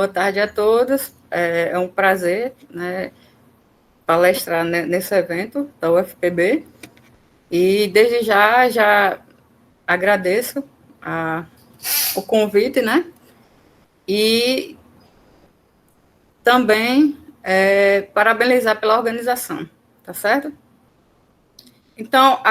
Boa tarde a todos. É um prazer, né, palestrar nesse evento da UFPB. E desde já agradeço o convite, né? E também parabenizar pela organização, tá certo? Então,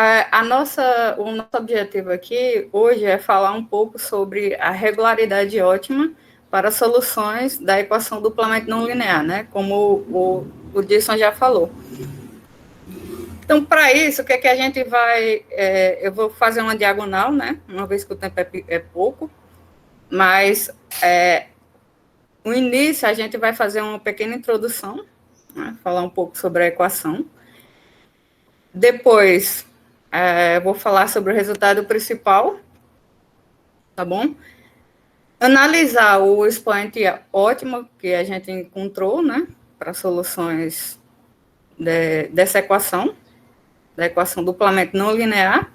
o nosso objetivo aqui hoje é falar um pouco sobre a regularidade ótima para soluções da equação duplamente não linear, né? Como o Jason já falou. Então, para isso, o que é que a gente vai... eu vou fazer uma diagonal, né? Uma vez que o tempo é pouco, mas no início a gente vai fazer uma pequena introdução, né? Falar um pouco sobre a equação. Depois, eu vou falar sobre o resultado principal, tá bom? Analisar o expoente ótimo que a gente encontrou, né, para soluções dessa equação, da equação duplamente não linear.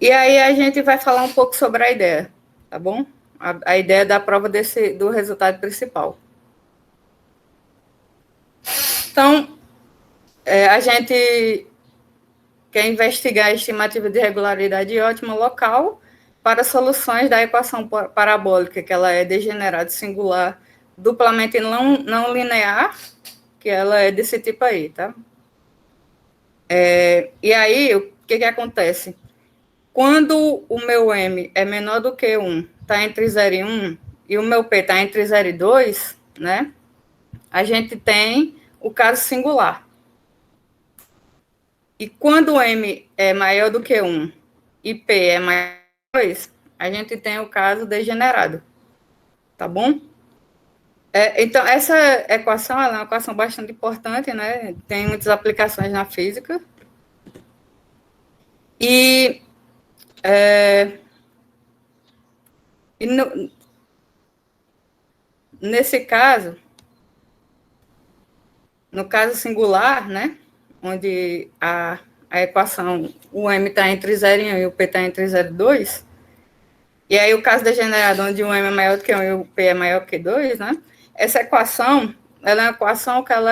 E aí a gente vai falar um pouco sobre a ideia, tá bom? A ideia da prova do resultado principal. Então, a gente quer investigar a estimativa de regularidade ótima local para soluções da equação parabólica, que ela é degenerada singular duplamente não linear, que ela é desse tipo aí, tá? E aí, o que acontece? Quando o meu M é menor do que 1, está entre 0 e 1, e o meu P está entre 0 e 2, né? A gente tem o caso singular. E quando o M é maior do que 1 e P é maior que 2, a gente tem o caso degenerado. Tá bom? Então, essa equação é uma equação bastante importante, né? Tem muitas aplicações na física. E nesse caso, no caso singular, né? Onde a equação, o M está entre 0 e 1 e o P está entre 0 e 2, e aí o caso degenerado, onde o M é maior do que 1 e o P é maior que 2, né? Essa equação, ela é uma equação que ela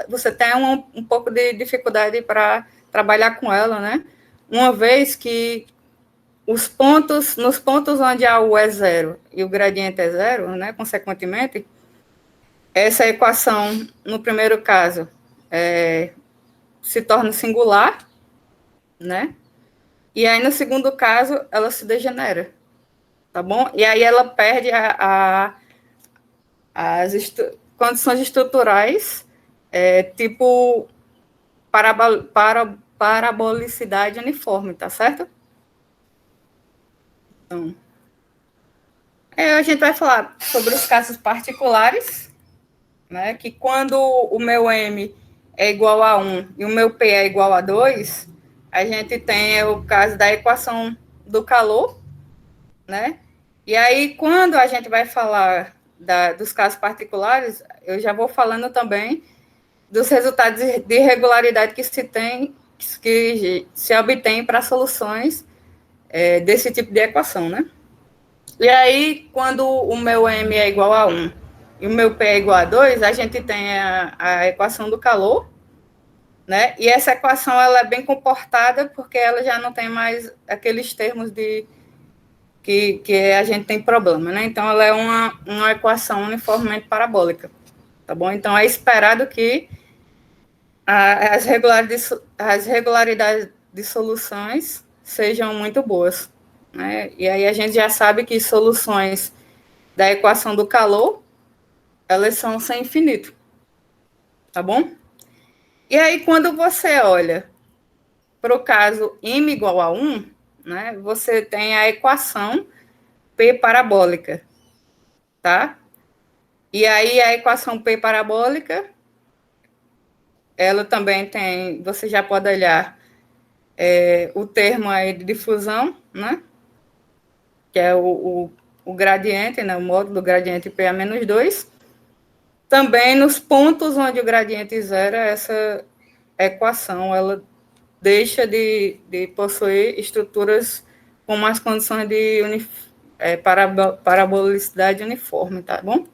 você tem um pouco de dificuldade para trabalhar com ela, né? Uma vez que nos pontos onde a U é zero e o gradiente é zero, né, consequentemente, essa equação, no primeiro caso, se torna singular, né? E aí, no segundo caso, ela se degenera, tá bom? E aí ela perde as condições estruturais, tipo parabolicidade uniforme, tá certo? Então, a gente vai falar sobre os casos particulares, né? Que quando o meu M é igual a 1 e o meu P é igual a 2, a gente tem o caso da equação do calor, né? E aí, quando a gente vai falar dos casos particulares, eu já vou falando também dos resultados de regularidade que se obtém para soluções desse tipo de equação, né? E aí, quando o meu M é igual a 1 e o meu P é igual a 2, a gente tem a equação do calor, né? E essa equação ela é bem comportada porque ela já não tem mais aqueles termos que a gente tem problema, né? Então, ela é uma equação uniformemente parabólica, tá bom? Então, é esperado que as regularidades de soluções sejam muito boas, né? E aí a gente já sabe que soluções da equação do calor, elas são sem infinito, tá bom? E aí, quando você olha para o caso m igual a 1, né, você tem a equação P parabólica, tá? E aí, a equação P parabólica, ela também tem, você já pode olhar o termo aí de difusão, né? Que é o gradiente, né? O módulo do gradiente P a menos 2. Também nos pontos onde o gradiente zero, essa equação, ela deixa de possuir estruturas com mais condições parabolicidade uniforme, tá bom?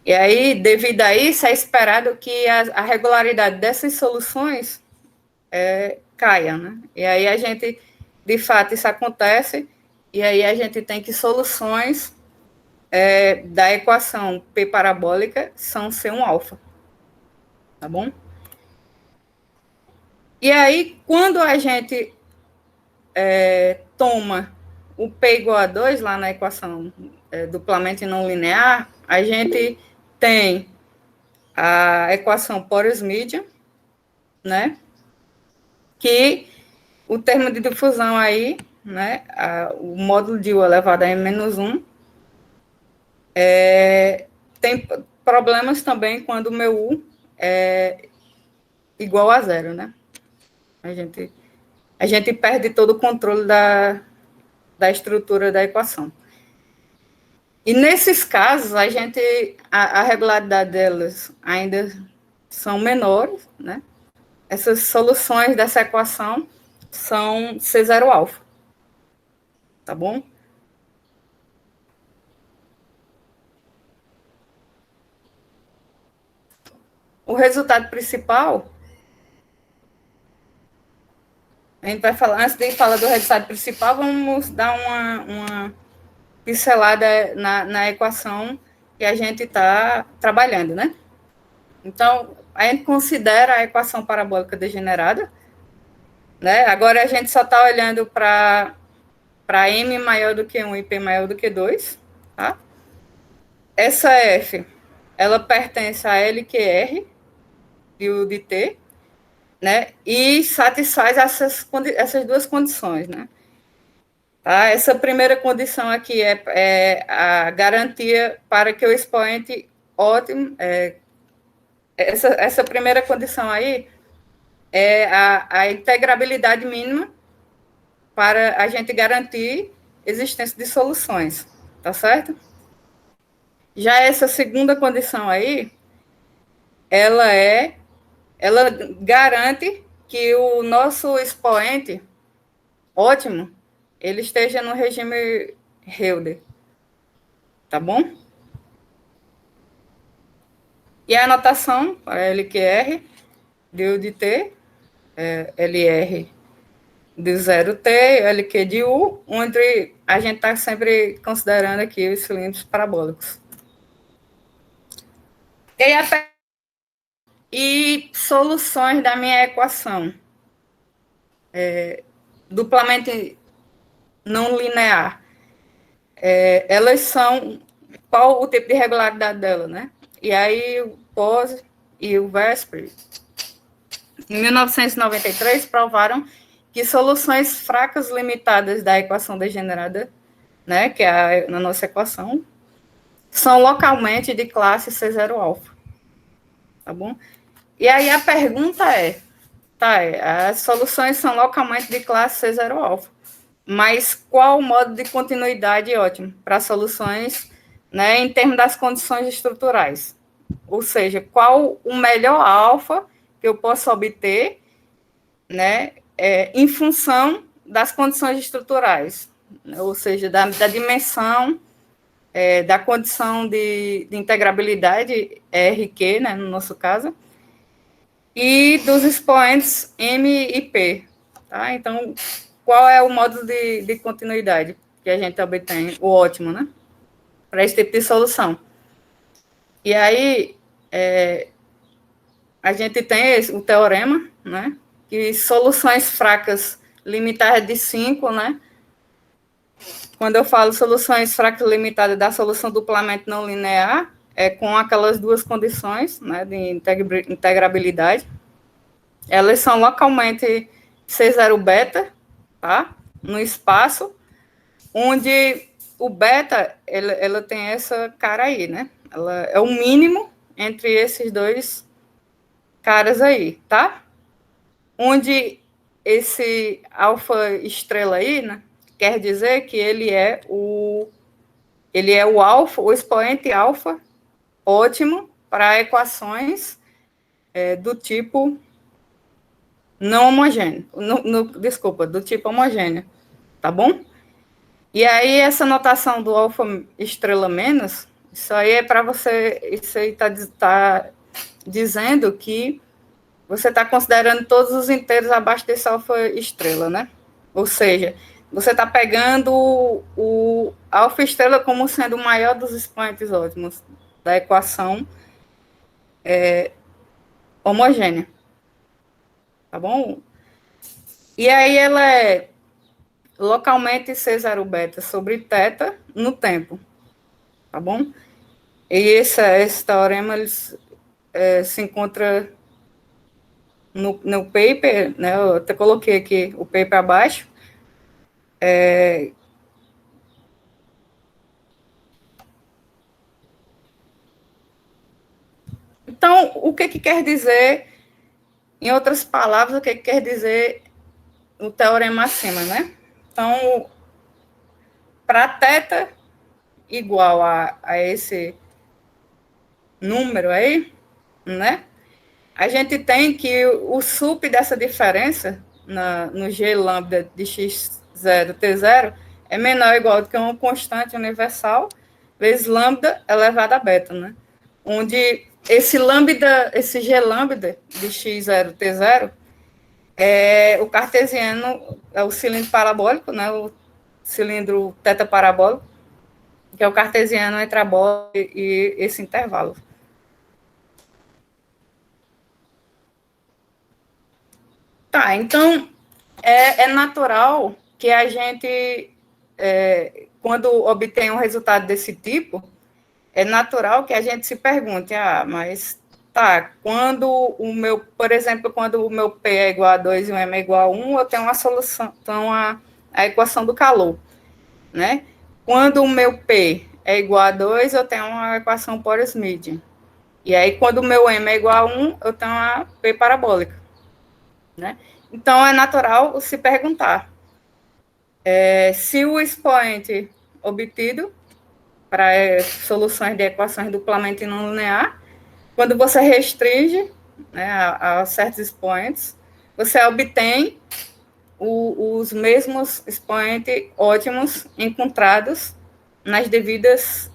E aí, devido a isso, é esperado que a regularidade dessas soluções caia, né? E aí a gente, de fato, isso acontece, e aí a gente tem que soluções da equação P parabólica são C1 alfa, tá bom? E aí, quando a gente toma o P igual a 2 lá na equação duplamente não linear, a gente tem a equação Porus-Median, né? Que o termo de difusão aí, né? O módulo de U elevado a M-1, tem problemas também quando o meu U é igual a zero, né? A gente perde todo o controle da estrutura da equação. E nesses casos, a regularidade delas ainda são menores, né? Essas soluções dessa equação são C0 alfa, tá bom? O resultado principal, a gente vai falar, antes de falar do resultado principal, vamos dar uma pincelada na equação que a gente está trabalhando, né? Então, a gente considera a equação parabólica degenerada, né? Agora a gente só está olhando para M maior do que 1 e P maior do que 2, tá? Essa F, ela pertence a LQR, de U de T, né? E satisfaz essas duas condições, né? Tá? Essa primeira condição aqui é a garantia para que o expoente ótimo. Essa primeira condição aí é a integrabilidade mínima para a gente garantir existência de soluções, tá certo? Já essa segunda condição aí, ela garante que o nosso expoente ótimo, ele esteja no regime Hilde, tá bom? E a anotação para LQR de U de T, LR de 0T, LQ de U, onde a gente está sempre considerando aqui os cilindros parabólicos. E soluções da minha equação duplamente não linear. Elas são... Qual o tipo de regularidade dela, né? E aí o Pose e o Vespri, em 1993, provaram que soluções fracas limitadas da equação degenerada, né, que é na nossa equação, são localmente de classe C0 alfa, tá bom? E aí a pergunta as soluções são localmente de classe C0 alfa, mas qual o modo de continuidade ótimo para soluções, né, em termos das condições estruturais? Ou seja, qual o melhor alfa que eu posso obter, né, em função das condições estruturais, ou seja, da dimensão, da condição de integrabilidade RQ, né, no nosso caso, e dos expoentes M e P. Tá? Então, qual é o modo de continuidade que a gente obtém? O ótimo, né? Para esse tipo de solução. E aí, a gente tem o teorema, né? Que soluções fracas limitadas de 5, né? Quando eu falo soluções fracas limitadas da solução duplamente não linear, é com aquelas duas condições, né, de integrabilidade. Elas são localmente C0 beta, tá? No espaço, onde o beta, ela tem essa cara aí, né? Ela é o mínimo entre esses dois caras aí, tá? Onde esse alfa estrela aí, né, quer dizer que ele é o alfa, o expoente alfa ótimo para equações do tipo não homogêneo, desculpa, do tipo homogêneo, tá bom? E aí, essa notação do alfa estrela menos, isso aí é para você, isso aí tá dizendo que você está considerando todos os inteiros abaixo desse alfa estrela, né? Ou seja, você está pegando o alfa estrela como sendo o maior dos expoentes ótimos da equação homogênea, tá bom? E aí ela é localmente C0 beta sobre θ no tempo, tá bom? E esse teorema se encontra no paper, né? Eu até coloquei aqui o paper abaixo. Então, o que quer dizer, em outras palavras, o que quer dizer o teorema acima, né? Então, para θ igual a esse número aí, né? A gente tem que o sup dessa diferença no G lambda de x0 t0 é menor ou igual do que uma constante universal vezes lambda elevado a beta, né? Onde esse G lambda de x0 t0 é o cartesiano, é o cilindro parabólico, né? O cilindro teta parabólico, que é o cartesiano entre a bola e esse intervalo. Tá, então é natural que a gente, quando obtém um resultado desse tipo, é natural que a gente se pergunte, mas tá, por exemplo, quando o meu P é igual a 2 e o M é igual a 1, eu tenho uma solução, então a equação do calor, né? Quando o meu P é igual a 2, eu tenho uma equação Porres-Midget. E aí, quando o meu M é igual a 1, eu tenho a P parabólica, né? Então, é natural se perguntar se o expoente obtido para soluções de equações duplamente não linear, quando você restringe, né, a certos expoentes, você obtém os mesmos expoentes ótimos encontrados das devidas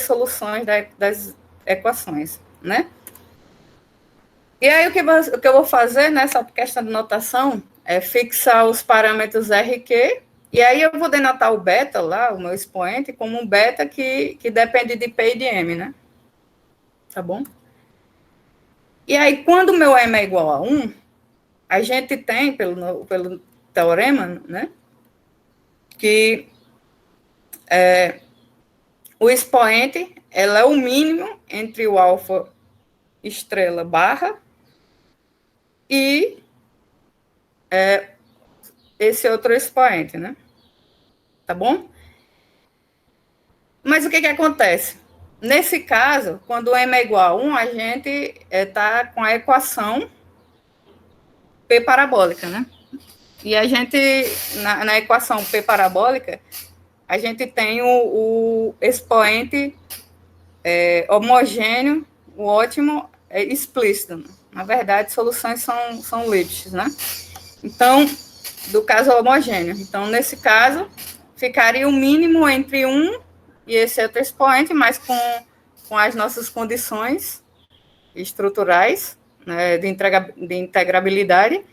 soluções das equações, né? E aí o que eu vou fazer nessa questão de notação é fixar os parâmetros R e Q, e aí eu vou denotar o beta lá, o meu expoente, como um beta que depende de P e de M, né? Tá bom? E aí, quando o meu M é igual a 1, a gente tem, pelo teorema, né, que o expoente ela é o mínimo entre o alfa estrela barra e esse outro expoente, né? Tá bom? Mas o que acontece? Nesse caso, quando o m é igual a 1, a gente está com a equação P parabólica, né? E a gente, na equação P parabólica, a gente tem o expoente homogêneo, o ótimo explícito. Né? Na verdade, soluções são Lipschitz, né? Então, do caso homogêneo. Então, nesse caso, ficaria o mínimo entre 1 e esse outro expoente, mas com as nossas condições estruturais, né, de integrabilidade.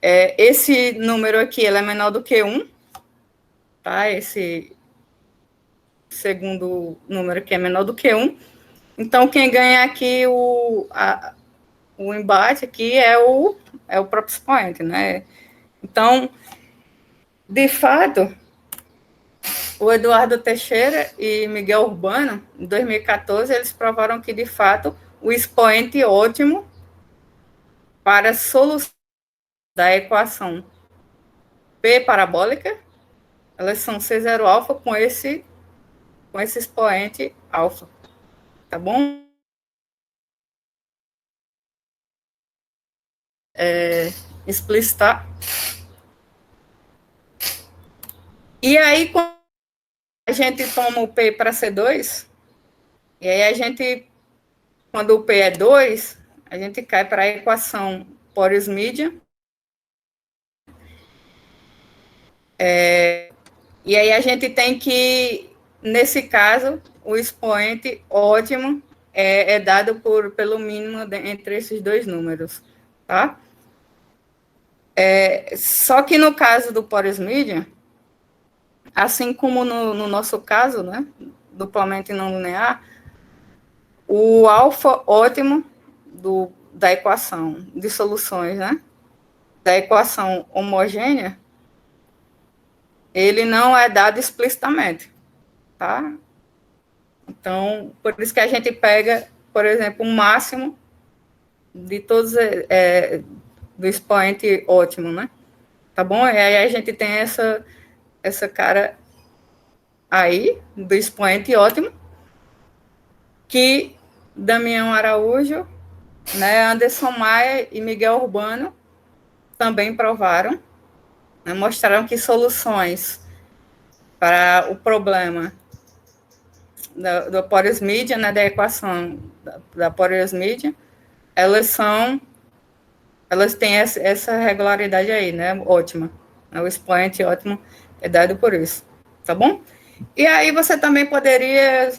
Esse número aqui ele é menor do que 1, tá? Esse segundo número aqui é menor do que 1. Então, quem ganha aqui o embate aqui é o próprio expoente, né? Então, de fato, o Eduardo Teixeira e Miguel Urbano, em 2014, eles provaram que, de fato, o expoente ótimo para a solução da equação P parabólica, elas são C0 alfa com esse expoente alfa, tá bom? Explicitar. E aí, quando a gente toma o P para C2, e aí a gente, quando o P é 2, a gente cai para a equação Porres-Midget, E aí a gente tem que, nesse caso, o expoente ótimo é dado pelo mínimo entre esses dois números, tá? Só que no caso do Porous Medium, assim como no nosso caso, né, duplamente não linear, o alfa ótimo da equação de soluções, né, da equação homogênea, ele não é dado explicitamente, tá? Então, por isso que a gente pega, por exemplo, o máximo de todos, do expoente ótimo, né? Tá bom? E aí a gente tem essa cara aí, do expoente ótimo, que Damião Araújo, né, Anderson Maia e Miguel Urbano também provaram, né, mostraram que soluções para o problema do Porous Medium, né, da equação da Porous Medium, elas têm essa regularidade aí, né, ótima. O expoente ótimo é dado por isso, tá bom? E aí você também poderia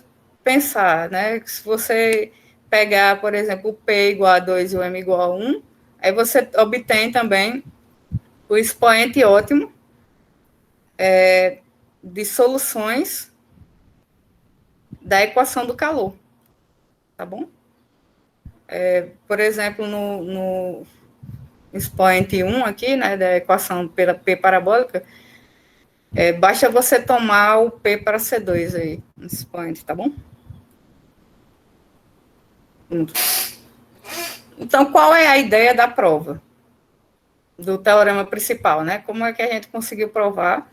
pensar, né, que se você pegar, por exemplo, o P igual a 2 e o M igual a 1, aí você obtém também o expoente ótimo de soluções da equação do calor, tá bom? Por exemplo, no expoente 1 aqui, né, da equação pela P parabólica, basta você tomar o P para C2 aí, no expoente, tá bom? Então, qual é a ideia da prova? Do teorema principal, né? Como é que a gente conseguiu provar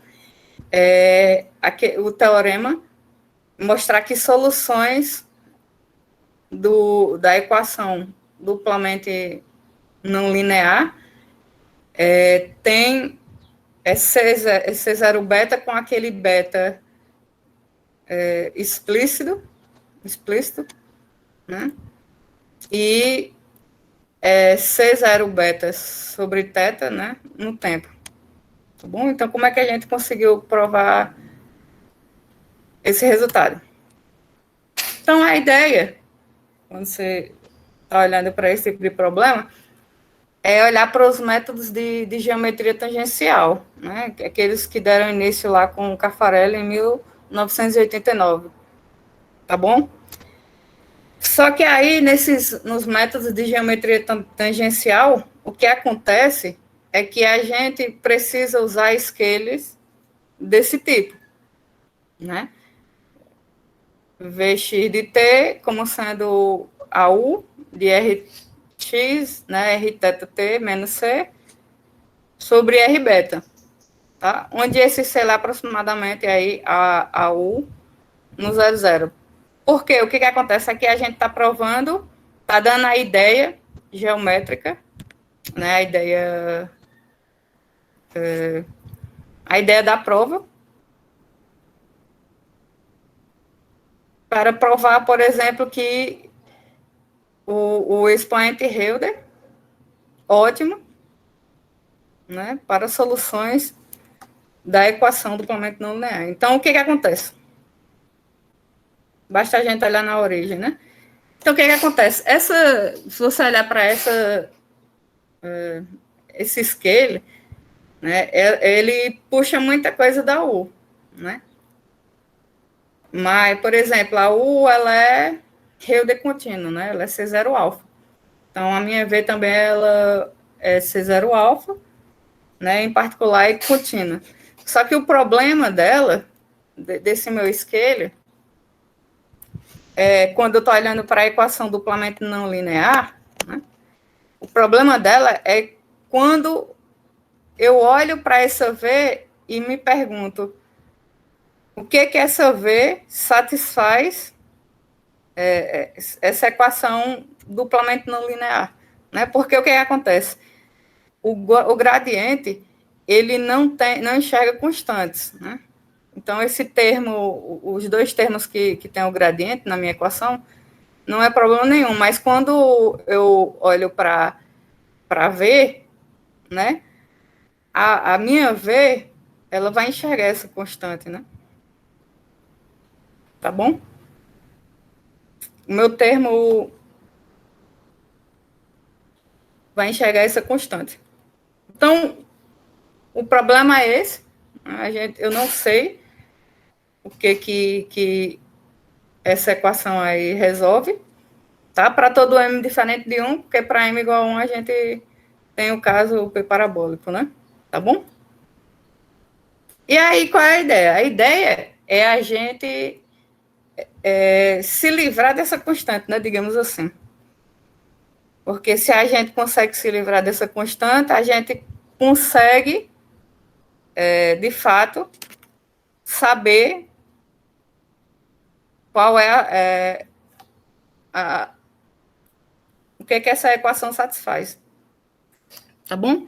o teorema, mostrar que soluções da equação duplamente não linear tem C0 beta com aquele beta explícito, né? E C0 beta sobre θ, né? No tempo. Tá bom? Então, como é que a gente conseguiu provar esse resultado? Então, a ideia, quando você está olhando para esse tipo de problema, é olhar para os métodos de geometria tangencial, né? Aqueles que deram início lá com o Caffarelli em 1989, tá bom? Só que aí, nos métodos de geometria tangencial, o que acontece é que a gente precisa usar scales desse tipo, né? Vx de t como sendo a u de rx, né, r θ t menos c, sobre r beta, tá? Onde esse c é aproximadamente aí a u no 0,0. Por quê? O que acontece aqui? A gente está provando, está dando a ideia geométrica, né, a ideia da prova, para provar, por exemplo, que o expoente Hilder, ótimo, né, para soluções da equação duplamente não linear. Então, o que acontece? Basta a gente olhar na origem, né? Então, o que acontece? Se você olhar para esse scale, né, ele puxa muita coisa da U, né? Mas, por exemplo, a U, ela é Hilder contínuo, né? Ela é C0 alfa. Então, a minha V também, ela é C0 alfa, né? Em particular, é contínua. Só que o problema dela, desse meu scale, quando eu estou olhando para a equação duplamente não linear, né? O problema dela é quando eu olho para essa V e me pergunto o que essa V satisfaz essa equação duplamente não linear, né? Porque o que acontece? O gradiente, ele não enxerga constantes, né? Então, esse termo, os dois termos que tem o gradiente na minha equação, não é problema nenhum, mas quando eu olho para V, né, a minha V, ela vai enxergar essa constante, né? Tá bom? O meu termo vai enxergar essa constante. Então, o problema é esse. Eu não sei o que essa equação aí resolve, tá? Para todo m diferente de 1, porque para m igual a 1 a gente tem o caso P parabólico, né? Tá bom? E aí, qual é a ideia? A ideia é a gente se livrar dessa constante, né? Digamos assim. Porque se a gente consegue se livrar dessa constante, a gente consegue, de fato, saber qual é a o que essa equação satisfaz. Tá bom?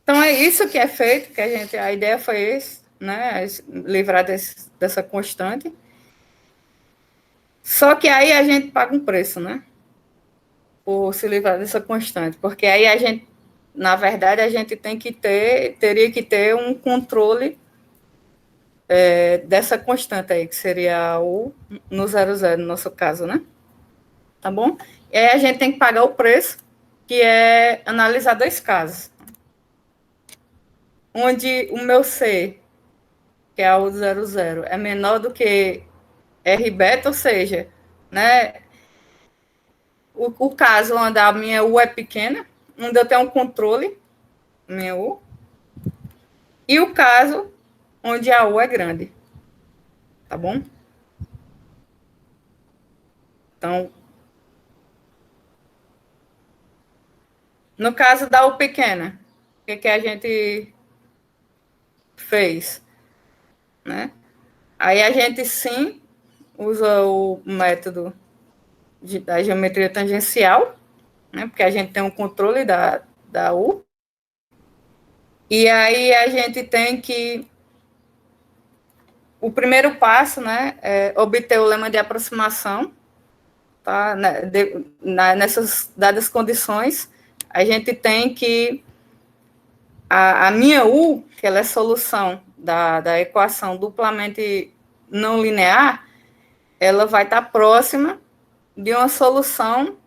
Então é isso que é feito, que a ideia foi esse, né? Livrar dessa constante. Só que aí a gente paga um preço, né? Por se livrar dessa constante. Porque aí a gente, na verdade, a gente teria que ter um controle dessa constante aí, que seria o no 00, no nosso caso, né? Tá bom? E aí a gente tem que pagar o preço, que é analisar dois casos. Onde o meu C, que é o 00, é menor do que R beta, ou seja, né, o caso onde a minha U é pequena, onde eu tenho um controle, minha U, e o caso onde a U é grande, tá bom? Então, no caso da U pequena, o que a gente fez, né? Aí a gente sim usa o método da geometria tangencial, né? Porque a gente tem um controle da U. E aí a gente tem que o primeiro passo, né, é obter o lema de aproximação, tá? Nessas dadas condições, a gente tem que a minha U, que ela é solução da equação duplamente não linear, ela vai estar próxima de uma solução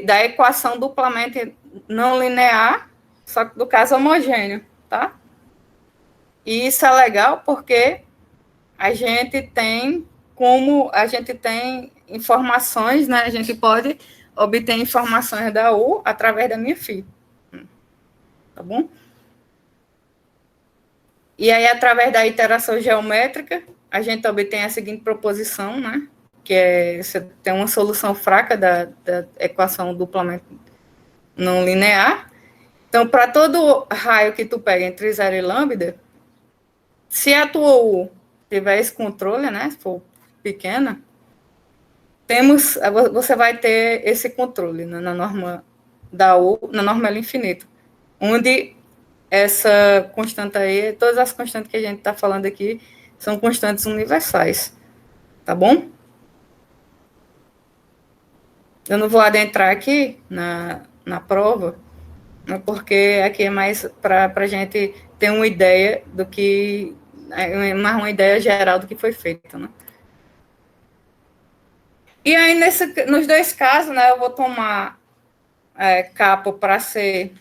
da equação duplamente não linear, só que do caso homogêneo, tá? E isso é legal porque a gente tem informações, né? A gente pode obter informações da U através da minha FI. Tá bom? E aí, através da iteração geométrica, a gente obtém a seguinte proposição, né? Que é você tem uma solução fraca da equação duplamente não linear. Então, para todo raio que tu pega entre zero e lambda, se a tua U tiver esse controle, né? Se for pequena, você vai ter esse controle, né, na norma da U, na norma L infinito, onde essa constante aí, todas as constantes que a gente está falando aqui, são constantes universais, tá bom? Eu não vou adentrar aqui na prova, né, porque aqui é mais para a gente ter uma ideia do que, mais uma ideia geral do que foi feito, né? E aí, nos dois casos, né, eu vou tomar capo para ser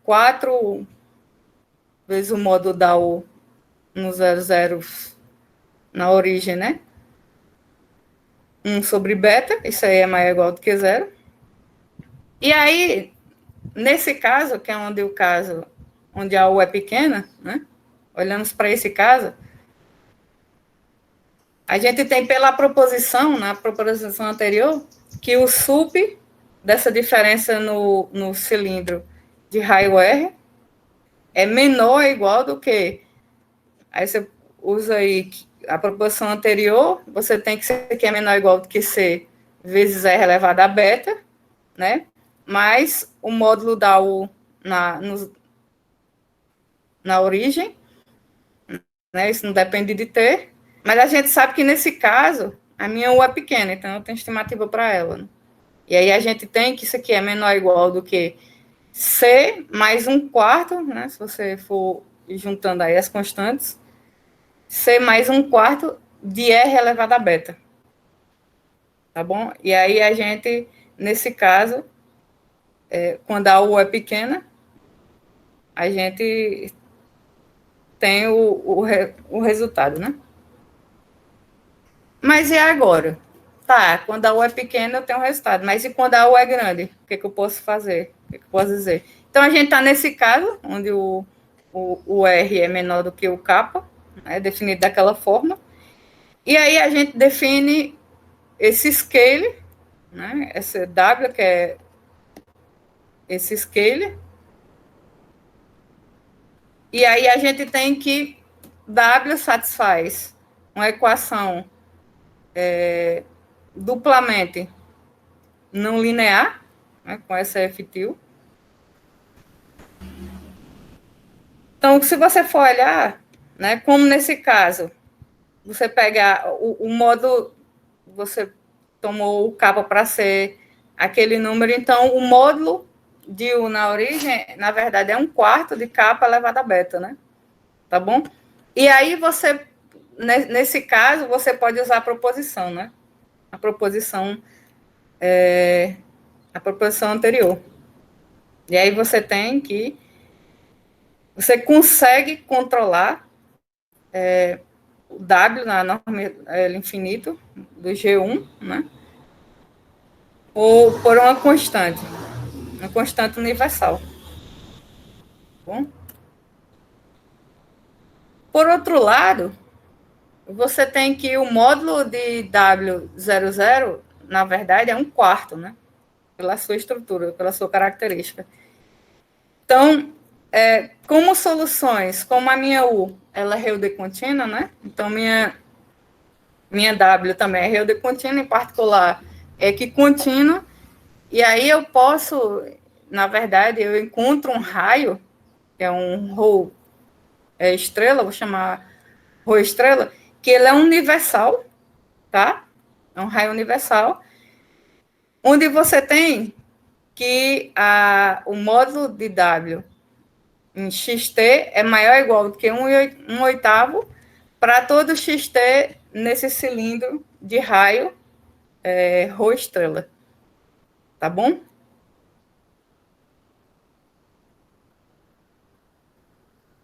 4 vezes o módulo da U no 00 na origem, né? 1 sobre beta, isso aí é maior ou igual do que zero. E aí, nesse caso, que é onde a U é pequena, né? Olhamos para esse caso, a gente tem pela proposição, na proposição anterior, que o sup dessa diferença no cilindro de raio R é menor ou igual do que. Aí você usa aí a proporção anterior, você tem que ser que é menor ou igual do que C vezes R elevado a beta, né? Mais o módulo da U na origem, né? Isso não depende de T, mas a gente sabe que nesse caso, a minha U é pequena, então eu tenho estimativa para ela, né? E aí a gente tem que isso aqui é menor ou igual do que C mais 1/4, né? Se você for juntando aí as constantes, C mais 1/4 de R elevado a beta. Tá bom? E aí a gente, nesse caso, quando a U é pequena, a gente tem o resultado, né? Mas e agora? Tá, quando a U é pequena, eu tenho o resultado. Mas e quando a U é grande? O que eu posso fazer? O que eu posso dizer? Então, a gente está nesse caso, onde o R é menor do que o kappa, é definido daquela forma. E aí a gente define esse scale, né? Esse W, que é esse scale. E aí a gente tem que W satisfaz uma equação duplamente não linear, né, com essa F-til. Então, se você for olhar, né, como nesse caso, você pega o modo, você tomou o kappa para ser aquele número, então o módulo de U na origem, na verdade, é 1/4 de kappa elevado a beta, né? Tá bom? E aí você, nesse caso, você pode usar a proposição, né? A proposição anterior. E aí você tem que você consegue controlar o W na norma infinito do G1, né? Ou por uma constante universal. Bom? Por outro lado, você tem que o módulo de W00, na verdade, é 1/4, né? Pela sua estrutura, pela sua característica. Então, como soluções, como a minha U, ela é Hilde contínua, né? Então, minha W também é Hilde contínua, em particular, é que contínua, e aí eu posso, na verdade, eu encontro um raio, que é um Rho estrela, vou chamar Rho estrela, que ele é universal, tá? É um raio universal, onde você tem que o módulo de W em xt é maior ou igual do que 1/8 para todo xt nesse cilindro de raio Rho estrela. Tá bom?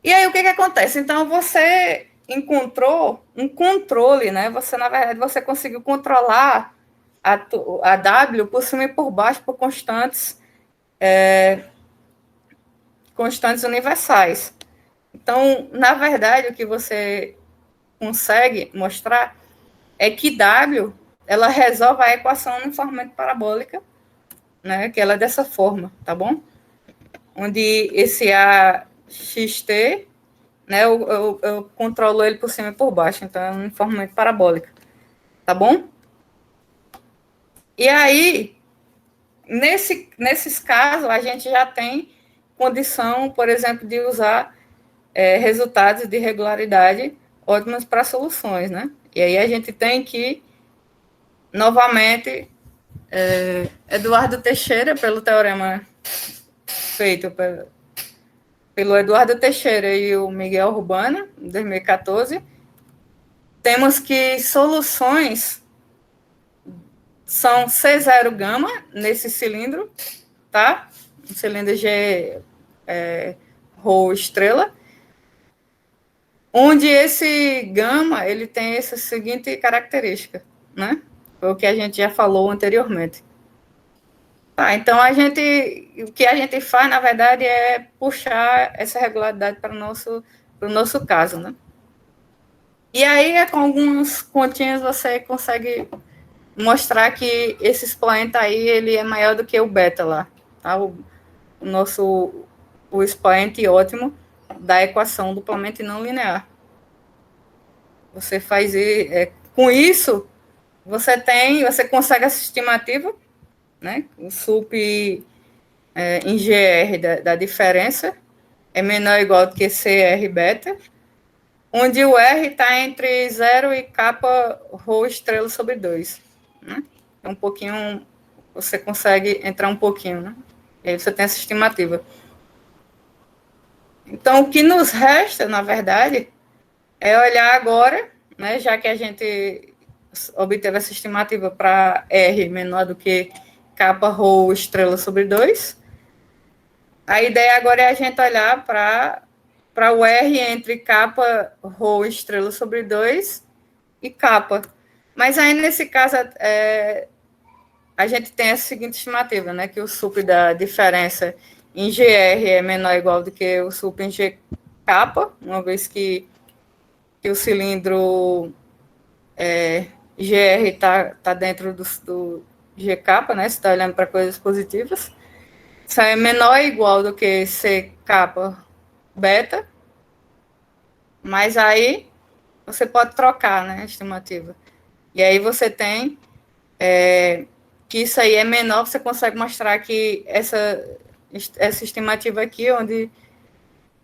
E aí, o que acontece? Então, você encontrou um controle, né? Você, na verdade, você conseguiu controlar a W por cima e por baixo por constantes universais. Então, na verdade, o que você consegue mostrar é que W ela resolve a equação uniformemente parabólica, né? Que ela é dessa forma, tá bom? Onde esse AXT, né? Eu controlo ele por cima e por baixo, então é uniformemente parabólica, tá bom? E aí, nesses casos, a gente já tem condição, por exemplo, de usar resultados de regularidade ótimos para soluções, né? E aí a gente tem que, novamente, Eduardo Teixeira, pelo teorema feito pelo Eduardo Teixeira e o Miguel Urbana, em 2014, temos que soluções são C0 gama nesse cilindro, tá? Um cilindro G Rho estrela, onde esse gama ele tem essa seguinte característica, né? Foi o que a gente já falou anteriormente. Tá, então o que a gente faz, na verdade, é puxar essa regularidade para o nosso caso, né? E aí, com algumas continhas, você consegue mostrar que esse expoente aí, ele é maior do que o beta lá, tá? O expoente ótimo da equação duplamente não linear. Você faz, com isso, você consegue essa estimativa, né? O sup em GR da diferença é menor ou igual do que CR beta, onde o R está entre 0 e kappa Rho estrela sobre 2. Né? É um pouquinho, você consegue entrar um pouquinho, né? E aí você tem essa estimativa. Então, o que nos resta, na verdade, é olhar agora, né, já que a gente obteve essa estimativa para R menor do que kappa rho estrela sobre 2, a ideia agora é a gente olhar para o R entre kappa rho estrela sobre 2 e kappa. Mas aí, nesse caso, a gente tem essa seguinte estimativa, né, que o sup da diferença em GR é menor ou igual do que o sup em G kappa, uma vez que o cilindro GR tá dentro do GK, né? Você está olhando para coisas positivas. Isso é menor ou igual do que CK beta, mas aí você pode trocar, né? A estimativa. E aí você tem que isso aí é menor, você consegue mostrar que essa estimativa aqui, onde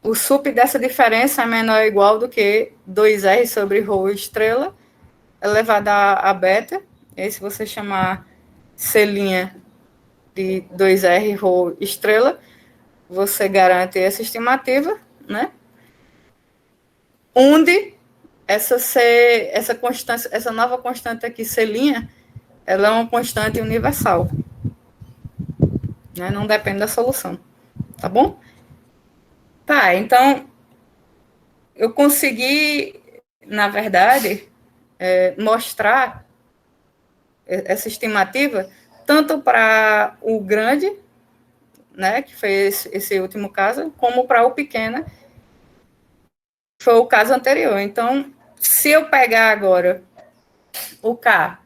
o sup dessa diferença é menor ou igual do que 2R sobre ρ estrela, elevado a beta. E aí, se você chamar C' de 2R ρ estrela, você garante essa estimativa, né? Onde essa constância, essa nova constante aqui, C', ela é uma constante universal, né? Não depende da solução, tá bom? Tá, então eu consegui, na verdade, mostrar essa estimativa tanto para o grande, né, que foi esse último caso, como para o pequeno, que foi o caso anterior. Então, se eu pegar agora o K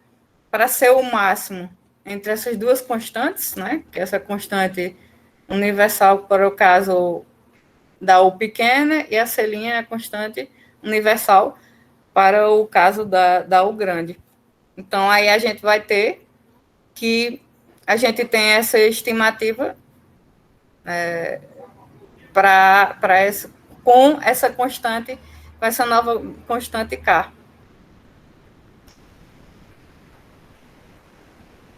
para ser o máximo entre essas duas constantes, né, que é essa constante universal para o caso da U pequena e a C' é a constante universal para o caso da U grande. Então, aí a gente vai ter que a gente tem essa estimativa para essa, com essa constante, com essa nova constante K.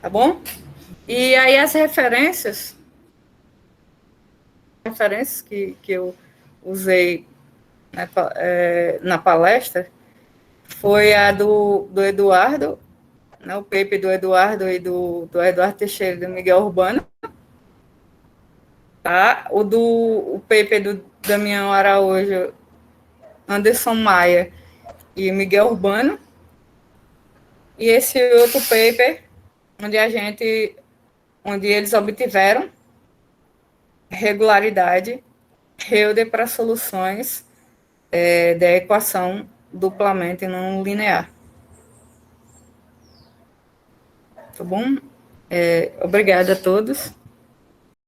Tá bom? E aí as referências que eu usei, né, na palestra foi a do Eduardo, né, o paper do Eduardo e do Eduardo Teixeira e do Miguel Urbano, tá? O paper do Damião Araújo, Anderson Maia e Miguel Urbano, e esse outro paper onde eles obtiveram regularidade Helder para soluções da equação duplamente não linear. Tá bom? Obrigada a todos.